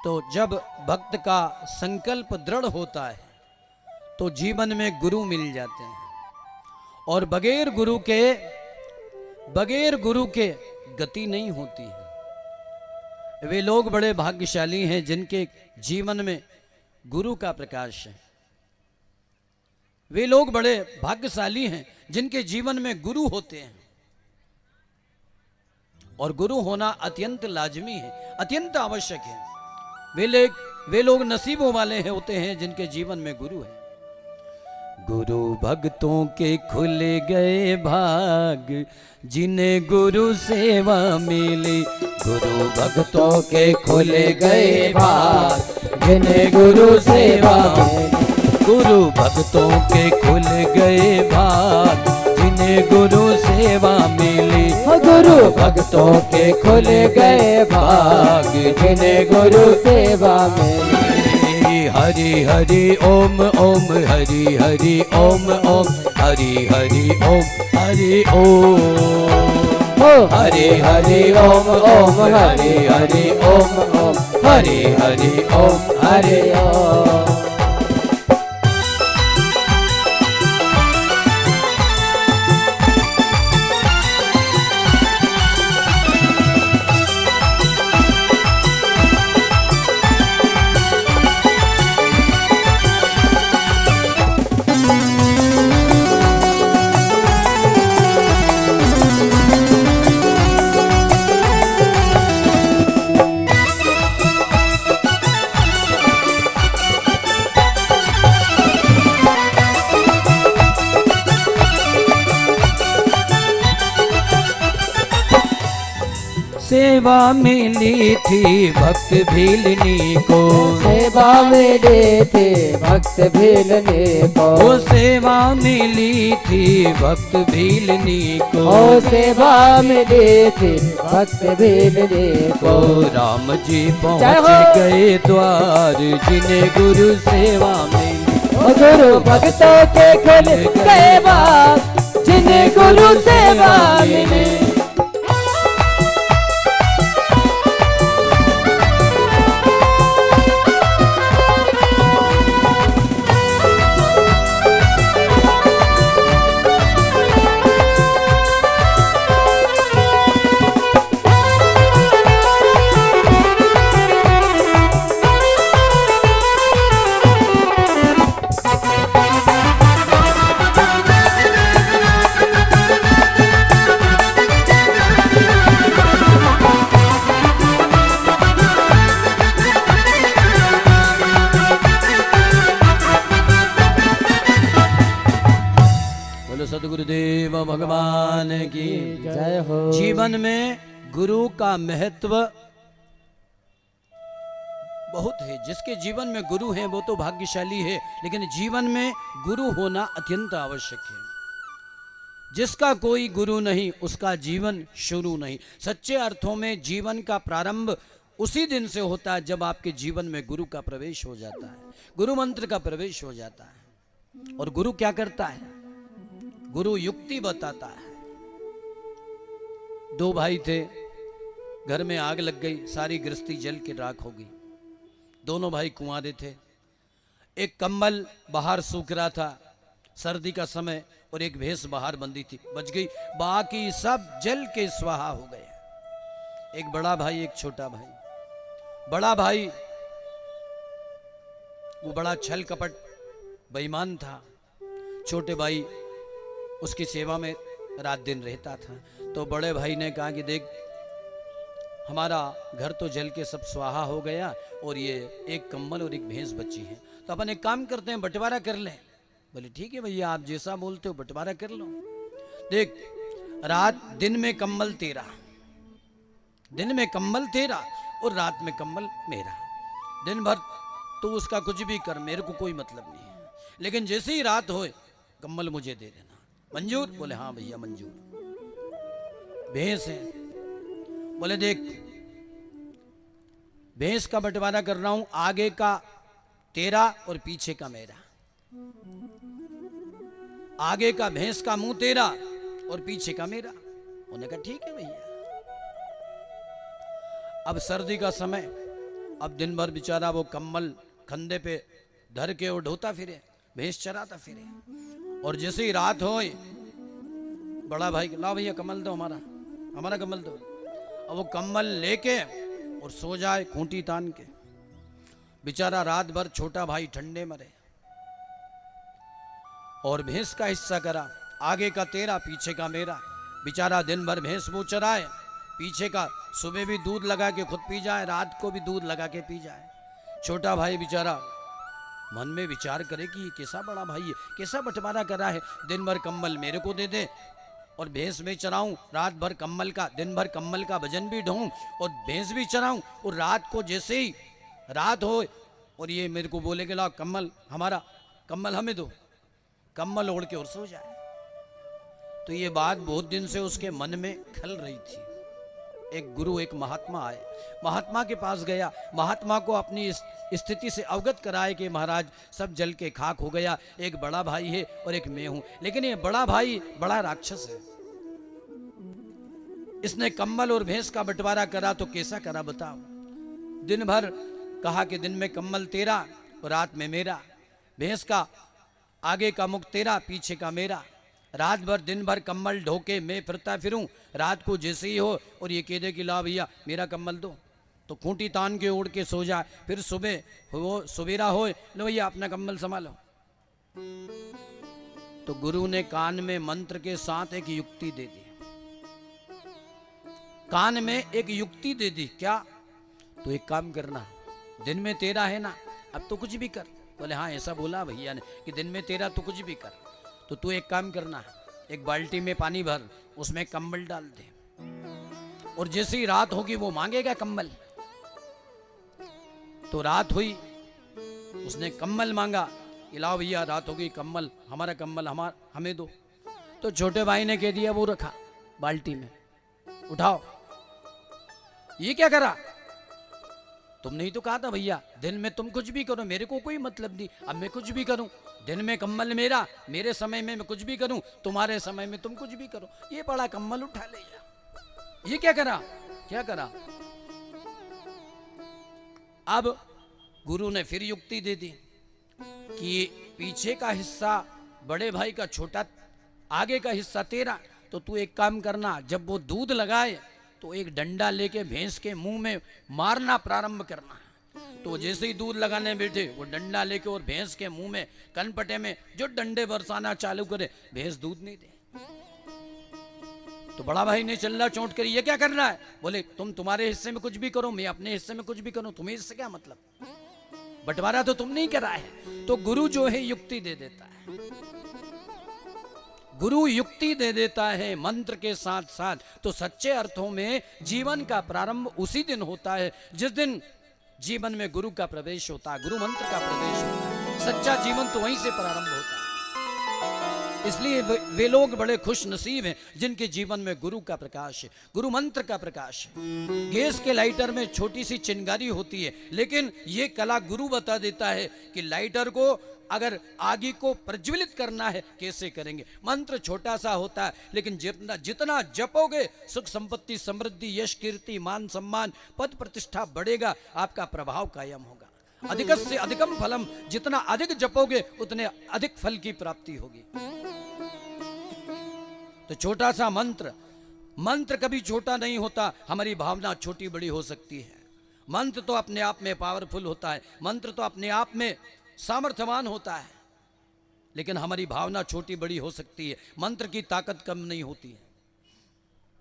तो जब भक्त का संकल्प दृढ़ होता है तो जीवन में गुरु मिल जाते हैं, और बगैर गुरु के गति नहीं होती है। वे लोग बड़े भाग्यशाली हैं जिनके जीवन में गुरु का प्रकाश है। वे लोग बड़े भाग्यशाली हैं जिनके जीवन में गुरु होते हैं, और गुरु होना अत्यंत लाजमी है, अत्यंत आवश्यक है। वे लोग नसीबों वाले होते हैं जिनके जीवन में गुरु है। गुरु भक्तों के खुल गए भाग, जिन्हें गुरु सेवा मिली। गुरु भक्तों के खुल गए भाग, जिन्हें गुरु सेवा मिली। गुरु भक्तों के खुल गए भाग, जिन्हें गुरु सेवा मिली। गुरु भक्तों के खुल गए भाग, जिन्हें गुरु सेवा मिली। हरि हरि ओम ओम हरि हरि ओम ओम हरि हरि ओम हरि ओम हरि हरि ओम ओम हरि हरि ओम ओम हरि हरि ओम हरि ओम। सेवा मिली थी भक्त भीलनी को, सेवा मिली थी भक्त भीलनी को। सेवा मिली थी भक्त भीलनी को। सेवा मिली थी भक्त भीलनी को। राम जी पहुँच गए द्वार, जिन्हें गुरु सेवा मिली। गुरु भक्तों के खुल गए भाग, जिन्हें गुरु सेवा मिली। सदगुरुदेव भगवान की जय हो। जीवन में गुरु का महत्व बहुत है। जिसके जीवन में गुरु है वो तो भाग्यशाली है, लेकिन जीवन में गुरु होना अत्यंत आवश्यक है। जिसका कोई गुरु नहीं उसका जीवन शुरू नहीं। सच्चे अर्थों में जीवन का प्रारंभ उसी दिन से होता है जब आपके जीवन में गुरु का प्रवेश हो जाता है, गुरु मंत्र का प्रवेश हो जाता है। और गुरु क्या करता है? गुरु युक्ति बताता है। दो भाई थे, घर में आग लग गई, सारी गृहस्थी जल के राख हो गई। दोनों भाई कुंवारे थे। एक कंबल बाहर सूख रहा था, सर्दी का समय, और एक भैंस बाहर बंधी थी, बच गई। बाकी सब जल के स्वाहा हो गए। एक बड़ा भाई, एक छोटा भाई। बड़ा भाई वो बड़ा छल कपट बेईमान था। छोटे भाई उसकी सेवा में रात दिन रहता था। तो बड़े भाई ने कहा कि देख, हमारा घर तो जल के सब स्वाहा हो गया, और ये एक कंबल और एक भैंस बची है, तो अपन एक काम करते हैं, बंटवारा कर लें। बोले ठीक है भैया, आप जैसा बोलते हो बंटवारा कर लो। देख, दिन में कंबल तेरा, दिन में कंबल तेरा, और रात में कंबल मेरा। दिन भर तू उसका कुछ भी कर, मेरे को कोई मतलब नहीं है, लेकिन जैसे ही रात होए कंबल मुझे दे देना। मंजूर? बोले हाँ भैया मंजूर। भैंस है? बोले देख, भैंस का बंटवारा कर रहा हूं, आगे का तेरा और पीछे का मेरा। आगे का भैंस का मुंह तेरा और पीछे का मेरा। उन्होंने कहा ठीक है भैया। अब सर्दी का समय, अब दिन भर बेचारा वो कम्बल कंधे पे धर के वो ढोता फिरे, भैंस चराता फिरे। और जैसे ही रात हो, बड़ा भाई लाओ भैया कम्बल दो, हमारा कम्बल दो। अब वो कम्बल लेके और सो जाए खूंटी तान के। बेचारा रात भर छोटा भाई ठंडे मरे। और भैंस का हिस्सा करा, आगे का तेरा पीछे का मेरा। बेचारा दिन भर भैंस वो चराए, पीछे का सुबह भी दूध लगा के खुद पी जाए, रात को भी दूध लगा के पी जाए। छोटा भाई बेचारा मन में विचार करे कि ये कैसा बड़ा भाई है, कैसा बंटवारा करा है, दिन भर कम्बल मेरे को दे दे और भैंस में चराऊं, रात भर कम्बल का, दिन भर कम्बल का वजन भी ढोऊं और भैंस भी चराऊं। और रात को जैसे ही रात हो और ये मेरे को बोले कि ला कम्बल हमारा, कम्बल हमें दो, कम्बल ओढ़ के और सो जाए। तो ये बात बहुत दिन से उसके मन में खल रही थी। एक गुरु, एक महात्मा आए, महात्मा के पास गया, महात्मा को अपनी इस स्थिति से अवगत कराए कि महाराज सब जल के खाक हो गया, एक बड़ा भाई है और एक मैं हूं, लेकिन ये बड़ा भाई बड़ा राक्षस है, इसने कम्बल और भैंस का बंटवारा करा तो कैसा करा बताओ। दिन भर कहा कि दिन में कम्बल तेरा और रात में मेरा, भैंस का आगे का मुख तेरा पीछे का मेरा, रात भर दिन भर कम्बल ढोके मैं फिरता फिरूं, रात को जैसे ही हो और ये कह दे कि ला भैया मेरा कम्बल दो, तो खूंटी तान के ओढ़ के सो जाए। फिर सुबह हो, सवेरा हो, लो भैया अपना कम्बल संभालो। तो गुरु ने कान में मंत्र के साथ एक युक्ति दे दी, कान में एक युक्ति दे दी। क्या? तो एक काम करना, दिन में तेरा है ना, अब तो कुछ भी कर। बोले हाँ ऐसा बोला भैया ने कि दिन में तेरा तो कुछ भी कर। तो तू एक काम करना, एक बाल्टी में पानी भर, उसमें कंबल डाल दे और जैसे ही रात होगी वो मांगेगा कंबल। तो रात हुई, उसने कंबल मांगा, इलाओ भैया रात हो गई, कंबल हमारा, कंबल हमें दो। तो छोटे भाई ने कह दिया, वो रखा बाल्टी में, उठाओ। ये क्या करा? तुमने ही तो कहा था भैया दिन में तुम कुछ भी करो, मेरे को कोई मतलब नहीं, अब मैं कुछ भी करूं, दिन में कंबल मेरा, मेरे समय में मैं कुछ भी करूं, तुम्हारे समय में तुम कुछ भी करो। ये बड़ा कंबल उठा ले जा। ये क्या करा? क्या करा? अब गुरु ने फिर युक्ति दे दी कि पीछे का हिस्सा बड़े भाई का छोटा, आगे का हिस्सा तेरा। तो तू एक काम करना, जब वो दूध लगाए तो एक डंडा लेके भैंस के मुंह में मारना प्रारंभ करना। तो जैसे ही दूध लगाने बैठे वो डंडा लेके और भैंस के मुंह में, कनपटे में जो डंडे बरसाना चालू करे, भैंस दूध नहीं दे। तो बड़ा भाई ने चल्ला चोट करी, ये क्या करना है? बोले तुम तुम्हारे हिस्से में कुछ भी करो, मैं अपने हिस्से में कुछ भी करूं, तुम्हें इससे क्या मतलब? बंटवारा तो तुम नहीं करा है। तो गुरु जो है युक्ति दे देता है, गुरु युक्ति दे देता है मंत्र के साथ साथ। तो सच्चे अर्थों में जीवन का प्रारंभ उसी दिन होता है जिस दिन जीवन में गुरु का प्रवेश होता है, गुरु मंत्र का प्रवेश होता है। सच्चा जीवन तो वहीं से प्रारंभ होता है। इसलिए वे लोग बड़े खुश नसीब हैं जिनके जीवन में गुरु का प्रकाश है, गुरु मंत्र का प्रकाश है। गैस के लाइटर में छोटी सी चिंगारी होती है, लेकिन ये कला गुरु बता देता है कि लाइटर को अगर आगे को प्रज्वलित करना है कैसे करेंगे। मंत्र छोटा सा होता है, लेकिन जितना जपोगे सुख संपत्ति समृद्धि यश कीर्ति मान सम्मान पद प्रतिष्ठा बढ़ेगा, आपका प्रभाव कायम होगा। अधिकस्य अधिकम फलम, जितना अधिक जपोगे उतने अधिक फल की प्राप्ति होगी। तो छोटा सा मंत्र कभी छोटा नहीं होता। हमारी भावना छोटी बड़ी हो सकती है, मंत्र तो अपने आप में पावरफुल होता है, मंत्र तो अपने आप में सामर्थ्यवान होता है, लेकिन हमारी भावना छोटी बड़ी हो सकती है। मंत्र की ताकत कम नहीं होती है।